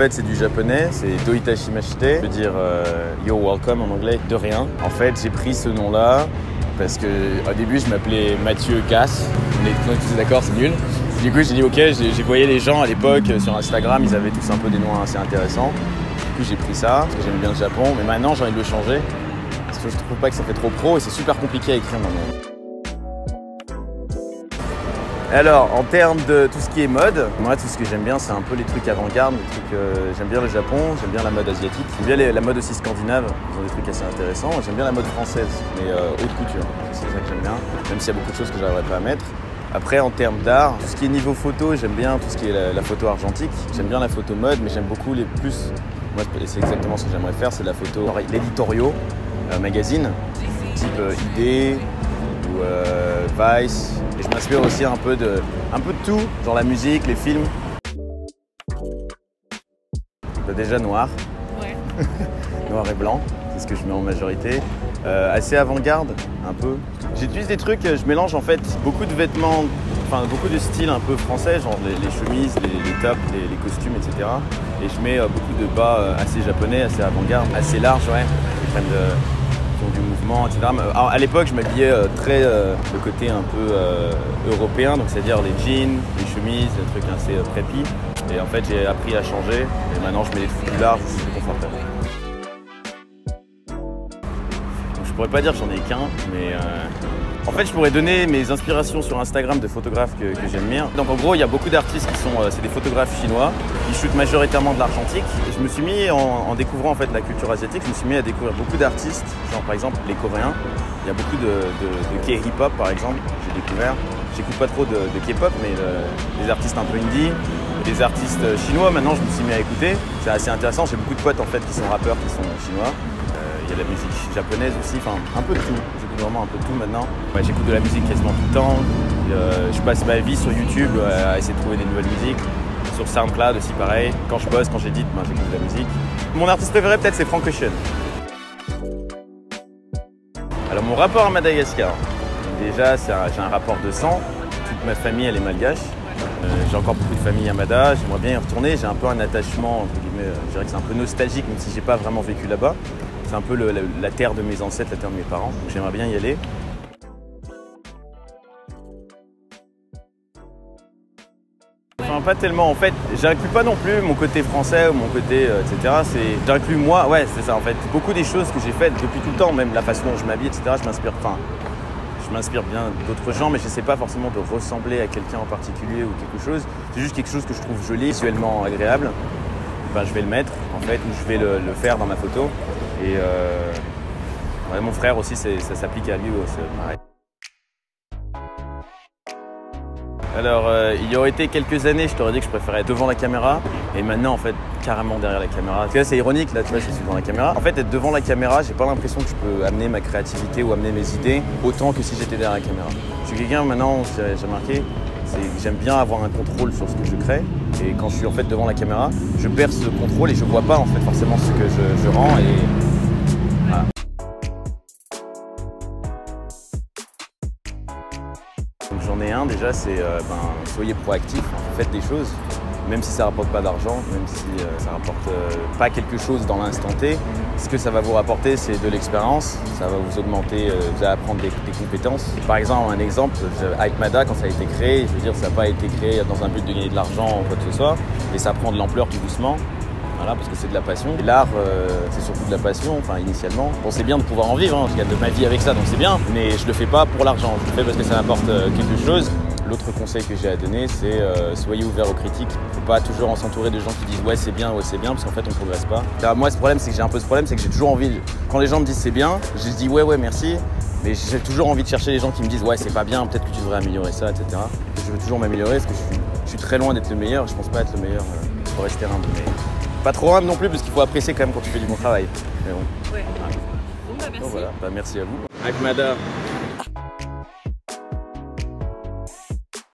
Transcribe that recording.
fait, c'est du japonais, c'est Doitashi Mashite, ça veut dire You're welcome en anglais, de rien. En fait, j'ai pris ce nom-là parce que au début, je m'appelais Mathieu Casse. On est tous d'accord, c'est nul. Du coup, j'ai dit ok, j'ai voyé les gens à l'époque sur Instagram, ils avaient tous un peu des noms assez intéressants. Du coup, j'ai pris ça parce que j'aime bien le Japon, mais maintenant, j'ai envie de le changer parce que je trouve pas que ça fait trop pro et c'est super compliqué à écrire maintenant. Alors, en termes de tout ce qui est mode, moi, tout ce que j'aime bien, c'est un peu les trucs avant-garde, les trucs, j'aime bien le Japon, j'aime bien la mode asiatique, j'aime bien la mode aussi scandinave, ils ont des trucs assez intéressants, j'aime bien la mode française, mais haute couture, c'est ça que j'aime bien, même s'il y a beaucoup de choses que j'arriverai pas à mettre. Après, en termes d'art, tout ce qui est niveau photo, j'aime bien tout ce qui est la photo argentique, j'aime bien la photo mode, mais j'aime beaucoup les plus, moi, c'est exactement ce que j'aimerais faire, c'est la photo, l'éditoriaux, magazine, type ID, ou Vice, et je m'inspire aussi un peu de tout, genre la musique, les films. Déjà noir, ouais. noir et blanc, c'est ce que je mets en majorité. Assez avant-garde, un peu. J'utilise des trucs, je mélange en fait beaucoup de vêtements, enfin beaucoup de styles un peu français, genre les chemises, les tops, les costumes, etc. Et je mets beaucoup de bas assez japonais, assez avant-garde, assez large, ouais, qui prennent du mouvement, etc. Alors, à l'époque, je m'habillais très le côté un peu européen, donc c'est-à-dire les jeans, les chemises, des trucs assez preppy. Et en fait, j'ai appris à changer. Et maintenant, je mets des trucs plus larges, je suis plus confortable. Donc, je pourrais pas dire que j'en ai qu'un, mais en fait, je pourrais donner mes inspirations sur Instagram de photographes que j'aime bien. Donc en gros, il y a beaucoup d'artistes qui sont, c'est des photographes chinois, qui shootent majoritairement de l'argentique. Et je me suis mis, en découvrant en fait la culture asiatique, je me suis mis à découvrir beaucoup d'artistes, genre par exemple les Coréens. Il y a beaucoup de K-hip-hop par exemple, j'ai découvert. J'écoute pas trop de K-pop, mais des artistes un peu indie, des artistes chinois. Maintenant, je me suis mis à écouter. C'est assez intéressant. J'ai beaucoup de potes en fait qui sont rappeurs, qui sont chinois. Il y a de la musique japonaise aussi, enfin un peu de tout. J'écoute vraiment un peu de tout maintenant. Ouais, j'écoute de la musique quasiment tout le temps. Je passe ma vie sur YouTube à essayer de trouver des nouvelles musiques. Sur SoundCloud aussi pareil. Quand je bosse, quand j'édite, j'écoute de la musique. Mon artiste préféré peut-être c'est Frank Ocean. Alors mon rapport à Madagascar, déjà j'ai un rapport de sang. Toute ma famille elle est malgache. J'ai encore beaucoup de famille à Mada, j'aimerais bien y retourner. J'ai un peu un attachement, entre guillemets, je dirais que c'est un peu nostalgique même si j'ai pas vraiment vécu là-bas. C'est un peu la terre de mes ancêtres, la terre de mes parents, donc j'aimerais bien y aller. Enfin, pas tellement, en fait, j'inclus pas non plus mon côté français ou mon côté, etc. J'inclus moi, ouais, c'est ça en fait. Beaucoup des choses que j'ai faites depuis tout le temps, même la façon dont je m'habille, etc. Je m'inspire bien d'autres gens, mais je n'essaie pas forcément de ressembler à quelqu'un en particulier ou quelque chose. C'est juste quelque chose que je trouve joli, visuellement agréable. Ben, je vais le mettre, en fait, ou je vais le faire dans ma photo. Et ouais, mon frère aussi, ça s'applique à lui, c'est pareil. Alors, il y aurait été quelques années, je t'aurais dit que je préférais être devant la caméra. Et maintenant, en fait, carrément derrière la caméra. Parce que là, c'est ironique, là, tu vois, je suis devant la caméra. En fait, être devant la caméra, j'ai pas l'impression que je peux amener ma créativité ou amener mes idées autant que si j'étais derrière la caméra. Je suis quelqu'un, maintenant, j'ai remarqué, j'aime bien avoir un contrôle sur ce que je crée. Et quand je suis en fait devant la caméra, je perds ce contrôle et je vois pas en fait forcément ce que je rends. Et voilà. Donc j'en ai un déjà, c'est soyez proactif, faites des choses, même si ça rapporte pas d'argent, même si ça rapporte pas quelque chose dans l'instant T. Ce que ça va vous rapporter, c'est de l'expérience, ça va vous augmenter, vous allez apprendre des compétences. Par exemple, un exemple, avec Mada, quand ça a été créé, je veux dire, ça n'a pas été créé dans un but de gagner de l'argent ou quoi que ce soit, mais ça prend de l'ampleur tout doucement. Voilà, parce que c'est de la passion. Et l'art, c'est surtout de la passion, enfin initialement. Bon, c'est bien de pouvoir en vivre, hein, je gagne de ma vie avec ça, donc c'est bien, mais je le fais pas pour l'argent, je le fais parce que ça m'apporte quelque chose. L'autre conseil que j'ai à donner, c'est soyez ouverts aux critiques. Il ne faut pas toujours s'entourer de gens qui disent ouais c'est bien, parce qu'en fait on ne progresse pas. Là, moi, ce problème, c'est que j'ai un peu ce problème, c'est que j'ai toujours envie, quand les gens me disent c'est bien, je dis ouais merci, mais j'ai toujours envie de chercher les gens qui me disent ouais c'est pas bien, peut-être que tu devrais améliorer ça, etc. Je veux toujours m'améliorer parce que je suis très loin d'être le meilleur, je pense pas être le meilleur, il faut rester humble. Mais pas trop humble non plus parce qu'il faut apprécier quand même quand tu fais du bon travail. Mais bon. Ouais. Bon, bah, merci. Donc, voilà, merci à vous. Avec Mada.